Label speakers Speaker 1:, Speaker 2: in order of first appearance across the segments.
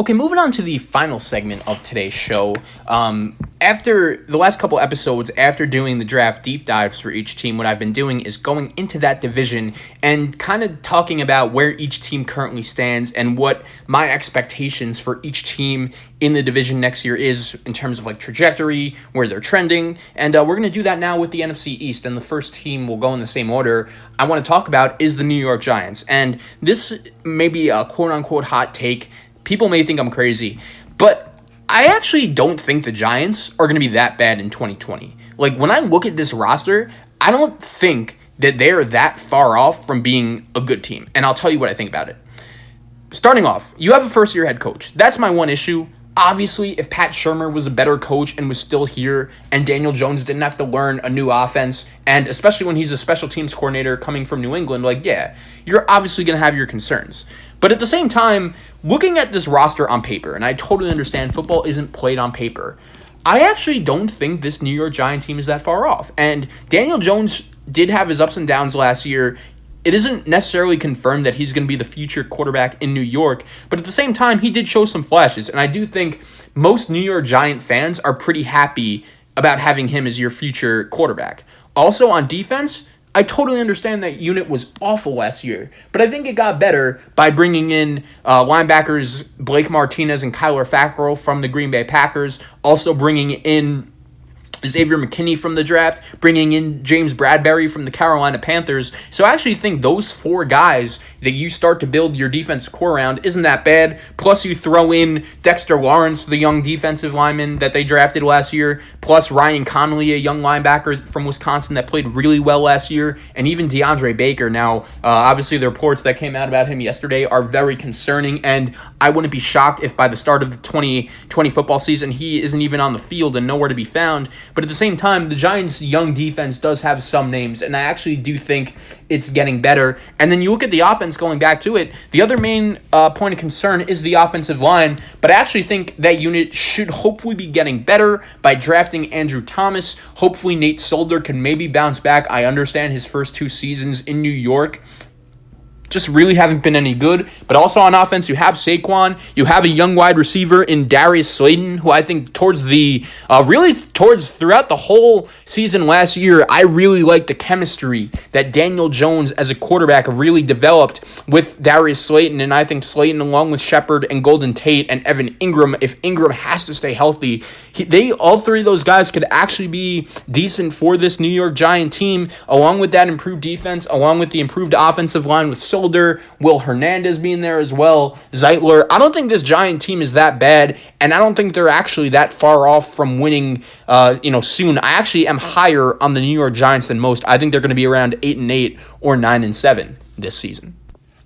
Speaker 1: Okay, moving on to the final segment of today's show. After the last couple episodes, after doing the draft deep dives for each team, what I've been doing is going into that division and kind of talking about where each team currently stands and what my expectations for each team in the division next year is in terms of like trajectory, where they're trending. And we're going to do that now with the NFC East. And the first team will go in the same order I want to talk about is the New York Giants. And this may be a quote-unquote hot take. People may think I'm crazy, but I actually don't think the Giants are going to be that bad in 2020. Like, when I look at this roster, I don't think that they're that far off from being a good team. And I'll tell you what I think about it. Starting off, you have a first-year head coach. That's my one issue. Obviously, if Pat Shurmur was a better coach and was still here and Daniel Jones didn't have to learn a new offense, and especially when he's a special teams coordinator coming from New England, like, yeah, you're obviously going to have your concerns. But at the same time, looking at this roster on paper, and I totally understand football isn't played on paper, I actually don't think this New York Giant team is that far off. And Daniel Jones did have his ups and downs last year. It isn't necessarily confirmed that he's going to be the future quarterback in New York, but at the same time, he did show some flashes, and I do think most New York Giant fans are pretty happy about having him as your future quarterback. Also, on defense, I totally understand that unit was awful last year, but I think it got better by bringing in linebackers Blake Martinez and Kyler Fackrell from the Green Bay Packers, also bringing in Xavier McKinney from the draft, bringing in James Bradbury from the Carolina Panthers. So I actually think those four guys that you start to build your defensive core around isn't that bad. Plus you throw in Dexter Lawrence, the young defensive lineman that they drafted last year, plus Ryan Connolly, a young linebacker from Wisconsin that played really well last year, and even DeAndre Baker. Now, obviously the reports that came out about him yesterday are very concerning, and I wouldn't be shocked if by the start of the 2020 football season he isn't even on the field and nowhere to be found. But at the same time, the Giants' young defense does have some names, and I actually do think it's getting better. And then you look at the offense going back to it, the other main point of concern is the offensive line, but I actually think that unit should hopefully be getting better by drafting Andrew Thomas. Hopefully Nate Solder can maybe bounce back. I understand his first two seasons in New York just really haven't been any good. But also on offense, you have Saquon. You have a young wide receiver in Darius Slayton, who I think towards throughout the whole season last year, I really liked the chemistry that Daniel Jones as a quarterback really developed with Darius Slayton. And I think Slayton, along with Shepard and Golden Tate and Evan Ingram, if Ingram has to stay healthy, all three of those guys could actually be decent for this New York Giant team, along with that improved defense, along with the improved offensive line with Solder, Will Hernandez being there as well, Zeitler. I don't think this Giant team is that bad, and I don't think they're actually that far off from winning soon. I actually am higher on the New York Giants than most. I think they're going to be around 8-8 or 9-7 this season.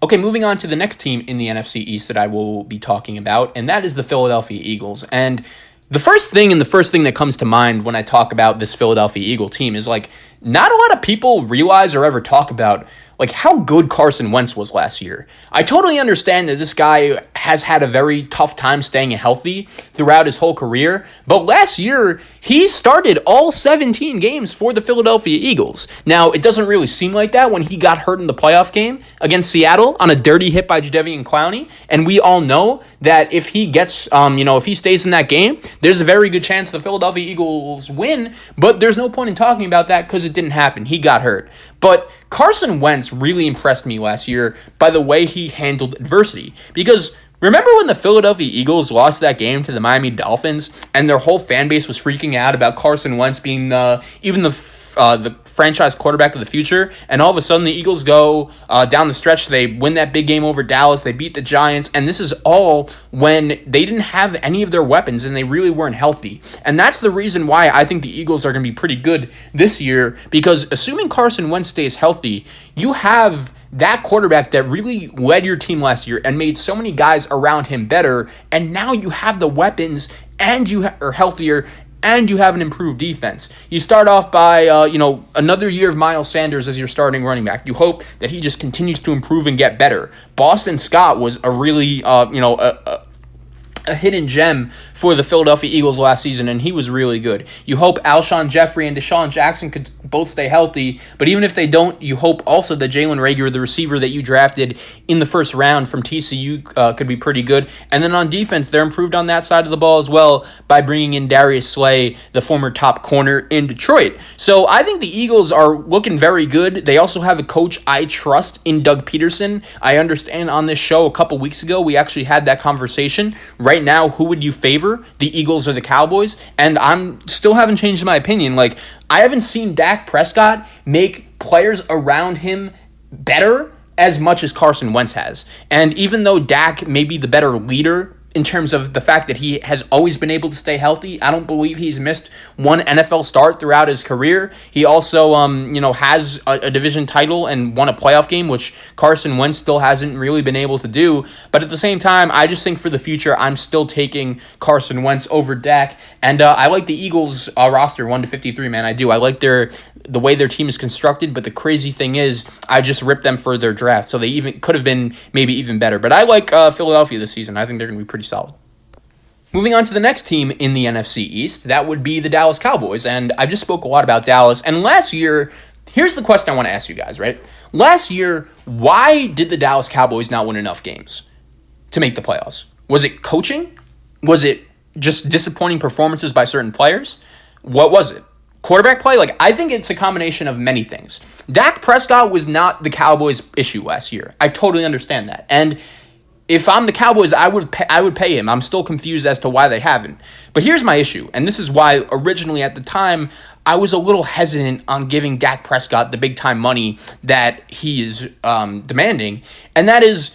Speaker 1: Okay, moving on to the next team in the NFC East that I will be talking about, and that is the Philadelphia Eagles. And the first thing that comes to mind when I talk about this Philadelphia Eagle team is, like, not a lot of people realize or ever talk about, like, how good Carson Wentz was last year. I totally understand that this guy has had a very tough time staying healthy throughout his whole career, but last year, he started all 17 games for the Philadelphia Eagles. Now, it doesn't really seem like that when he got hurt in the playoff game against Seattle on a dirty hit by Jadeveon Clowney, and we all know that if he gets, if he stays in that game, there's a very good chance the Philadelphia Eagles win, but there's no point in talking about that because it didn't happen. He got hurt. But Carson Wentz really impressed me last year by the way he handled adversity. Because remember when the Philadelphia Eagles lost that game to the Miami Dolphins and their whole fan base was freaking out about Carson Wentz being the franchise quarterback of the future, and all of a sudden the Eagles go down the stretch, they win that big game over Dallas, they beat the Giants, and this is all when they didn't have any of their weapons and they really weren't healthy. And that's the reason why I think the Eagles are going to be pretty good this year, because assuming Carson Wentz stays healthy, you have that quarterback that really led your team last year and made so many guys around him better, and now you have the weapons and you are healthier and you have an improved defense. You start off by, another year of Miles Sanders as your starting running back. You hope that he just continues to improve and get better. Boston Scott was a really, a hidden gem for the Philadelphia Eagles last season, and he was really good. You hope Alshon Jeffrey and Deshaun Jackson could both stay healthy, but even if they don't, you hope also that Jalen Reagor, the receiver that you drafted in the first round from TCU, could be pretty good. And then on defense, they're improved on that side of the ball as well by bringing in Darius Slay, the former top corner in Detroit. So I think the Eagles are looking very good. They also have a coach I trust in Doug Peterson. I understand on this show a couple weeks ago, we actually had that conversation. Right now, who would you favor, the Eagles or the Cowboys? And I'm still haven't changed my opinion. Like, I haven't seen Dak Prescott make players around him better as much as Carson Wentz has. And even though Dak may be the better leader in terms of the fact that he has always been able to stay healthy, I don't believe he's missed one NFL start throughout his career. He also, has a division title and won a playoff game, which Carson Wentz still hasn't really been able to do. But at the same time, I just think for the future, I'm still taking Carson Wentz over Dak. And I like the Eagles roster 1-53, man. I do. I like the way their team is constructed, but the crazy thing is I just ripped them for their draft, so they even could have been maybe even better. But I like Philadelphia this season. I think they're going to be pretty solid. Moving on to the next team in the NFC East, that would be the Dallas Cowboys, and I just spoke a lot about Dallas. And last year, here's the question I want to ask you guys, right? Last year, why did the Dallas Cowboys not win enough games to make the playoffs? Was it coaching? Was it just disappointing performances by certain players? What was it? Quarterback play? Like, I think it's a combination of many things. Dak Prescott was not the Cowboys' issue last year. I totally understand that. And if I'm the Cowboys, I would pay him. I'm still confused as to why they haven't. But here's my issue, and this is why originally at the time I was a little hesitant on giving Dak Prescott the big-time money that he is demanding, and that is,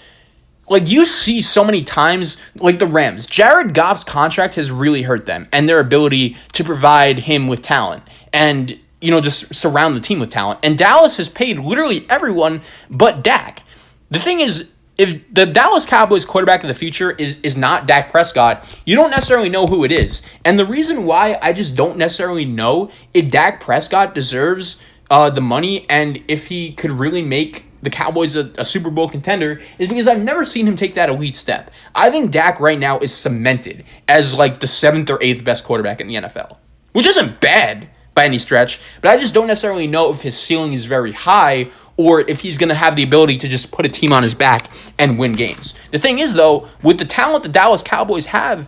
Speaker 1: like, you see so many times, like the Rams, Jared Goff's contract has really hurt them and their ability to provide him with talent and, just surround the team with talent. And Dallas has paid literally everyone but Dak. The thing is, if the Dallas Cowboys quarterback of the future is not Dak Prescott, you don't necessarily know who it is. And the reason why I just don't necessarily know if Dak Prescott deserves the money and if he could really make the Cowboys a Super Bowl contender is because I've never seen him take that elite step. I think Dak right now is cemented as like the 7th or 8th best quarterback in the NFL, which isn't bad by any stretch, but I just don't necessarily know if his ceiling is very high or if he's going to have the ability to just put a team on his back and win games. The thing is, though, with the talent the Dallas Cowboys have,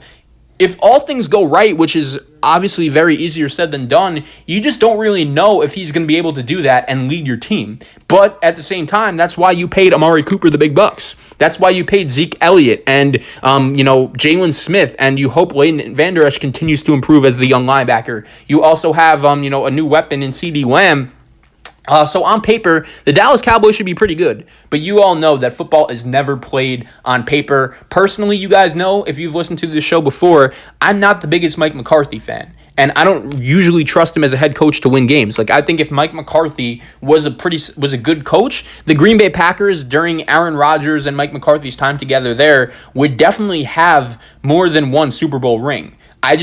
Speaker 1: if all things go right, which is obviously very easier said than done, you just don't really know if he's going to be able to do that and lead your team. But at the same time, that's why you paid Amari Cooper the big bucks. That's why you paid Zeke Elliott and, Jalen Smith, and you hope Leighton Vander Esch continues to improve as the young linebacker. You also have, a new weapon in CeeDee Lamb. So on paper, the Dallas Cowboys should be pretty good. But you all know that football is never played on paper. Personally, you guys know, if you've listened to the show before, I'm not the biggest Mike McCarthy fan. And I don't usually trust him as a head coach to win games. Like, I think if Mike McCarthy was a good coach, the Green Bay Packers during Aaron Rodgers and Mike McCarthy's time together there would definitely have more than one Super Bowl ring. I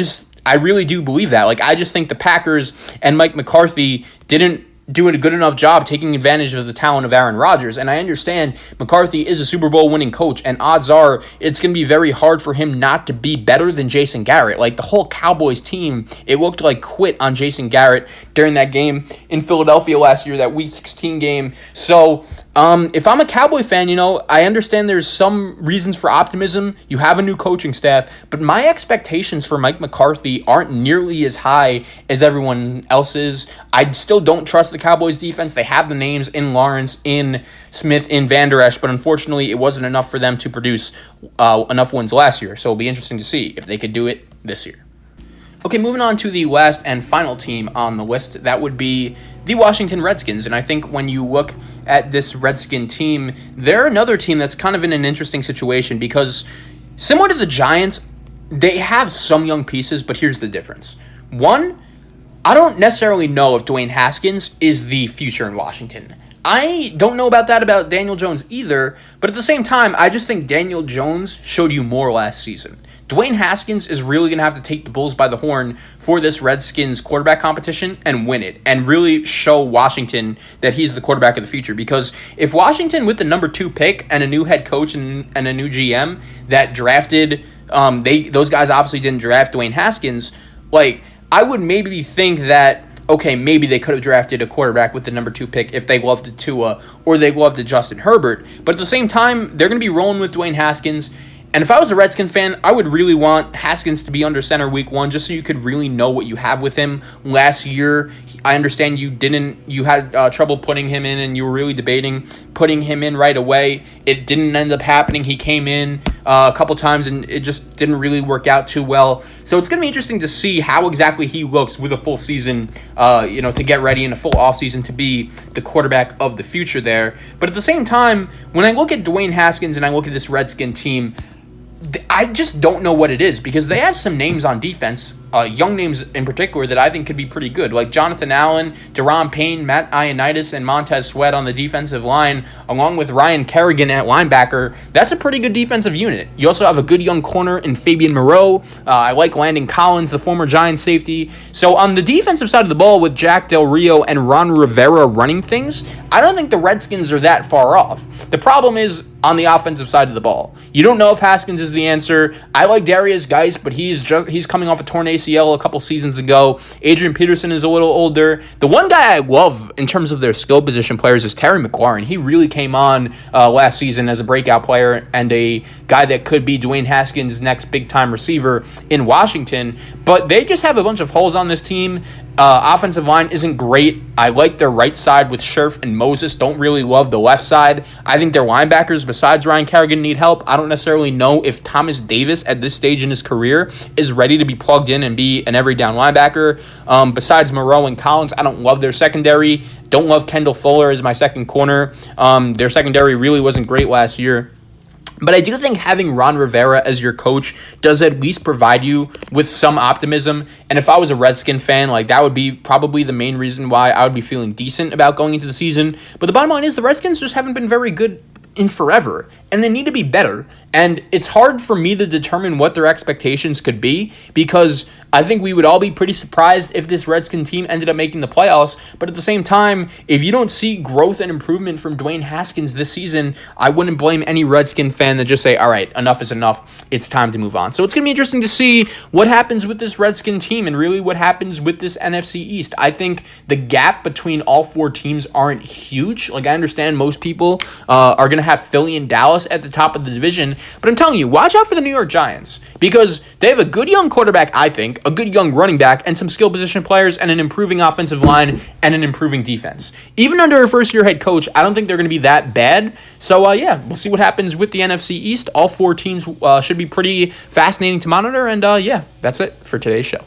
Speaker 1: really do believe that. Like, I just think the Packers and Mike McCarthy didn't do a good enough job taking advantage of the talent of Aaron Rodgers. And I understand McCarthy is a Super Bowl winning coach, and odds are it's going to be very hard for him not to be better than Jason Garrett. Like, the whole Cowboys team, it looked like quit on Jason Garrett during that game in Philadelphia last year, that Week 16 game. So if I'm a Cowboy fan, I understand there's some reasons for optimism. You have a new coaching staff, but my expectations for Mike McCarthy aren't nearly as high as everyone else's. I still don't trust the Cowboys defense. They have the names in Lawrence, in Smith, in Vander Esch, but unfortunately it wasn't enough for them to produce enough wins last year. So it'll be interesting to see if they could do it this year. Okay, moving on to the last and final team on the list, that would be the Washington Redskins. And I think when you look at this Redskin team, they're another team that's kind of in an interesting situation because similar to the Giants, they have some young pieces, but here's the difference. One, I don't necessarily know if Dwayne Haskins is the future in Washington. I don't know about Daniel Jones either, but at the same time, I just think Daniel Jones showed you more last season. Dwayne Haskins is really going to have to take the Bulls by the horn for this Redskins quarterback competition and win it and really show Washington that he's the quarterback of the future. Because if Washington, with the number 2 pick and a new head coach and a new GM that drafted Those guys obviously didn't draft Dwayne Haskins. Like, I would maybe think that, okay, maybe they could have drafted a quarterback with the number 2 pick if they loved the Tua or they loved the Justin Herbert. But at the same time, they're going to be rolling with Dwayne Haskins. And if I was a Redskin fan, I would really want Haskins to be under center week 1 just so you could really know what you have with him. Last year, I understand you had trouble putting him in and you were really debating putting him in right away. It didn't end up happening. He came in a couple times and it just didn't really work out too well. So it's going to be interesting to see how exactly he looks with a full season, to get ready in a full offseason to be the quarterback of the future there. But at the same time, when I look at Dwayne Haskins and I look at this Redskin team, I just don't know what it is because they have some names on defense, young names in particular, that I think could be pretty good, like Jonathan Allen, Deron Payne, Matt Ioannidis, and Montez Sweat on the defensive line, along with Ryan Kerrigan at linebacker. That's a pretty good defensive unit. You also have a good young corner in Fabian Moreau. I like Landon Collins, the former Giants safety. So on the defensive side of the ball, with Jack Del Rio and Ron Rivera running things, I don't think the Redskins are that far off. The problem is on the offensive side of the ball. You don't know if Haskins is the answer. I like Darius Geis, but he's coming off a torn ACL a couple seasons ago. Adrian Peterson is a little older. The one guy I love in terms of their skill position players is Terry McLaurin. He really came on last season as a breakout player and a guy that could be Dwayne Haskins' next big-time receiver in Washington. But they just have a bunch of holes on this team. Offensive line isn't great. I like their right side with Scherf and Moses. Don't really love the left side. I think their linebackers, besides Ryan Kerrigan, need help. I don't necessarily know if Thomas Davis at this stage in his career is ready to be plugged in and be an every down linebacker. Besides Moreau and Collins, I don't love their secondary. Don't love Kendall Fuller as my second corner. Their secondary really wasn't great last year. But I do think having Ron Rivera as your coach does at least provide you with some optimism. And if I was a Redskin fan, that would be probably the main reason why I would be feeling decent about going into the season. But the bottom line is the Redskins just haven't been very good in forever, and they need to be better. And it's hard for me to determine what their expectations could be because I think we would all be pretty surprised if this Redskin team ended up making the playoffs. But at the same time, if you don't see growth and improvement from Dwayne Haskins this season, I wouldn't blame any Redskin fan that just say, all right, enough is enough. It's time to move on. So it's going to be interesting to see what happens with this Redskin team and really what happens with this NFC East. I think the gap between all 4 teams aren't huge. I understand most people are going to have Philly and Dallas at the top of the division. But I'm telling you, watch out for the New York Giants because they have a good young quarterback, I think, a good young running back, and some skill position players, and an improving offensive line, and an improving defense. Even under a first-year head coach, I don't think they're going to be that bad. So, we'll see what happens with the NFC East. All 4 teams should be pretty fascinating to monitor, and, that's it for today's show.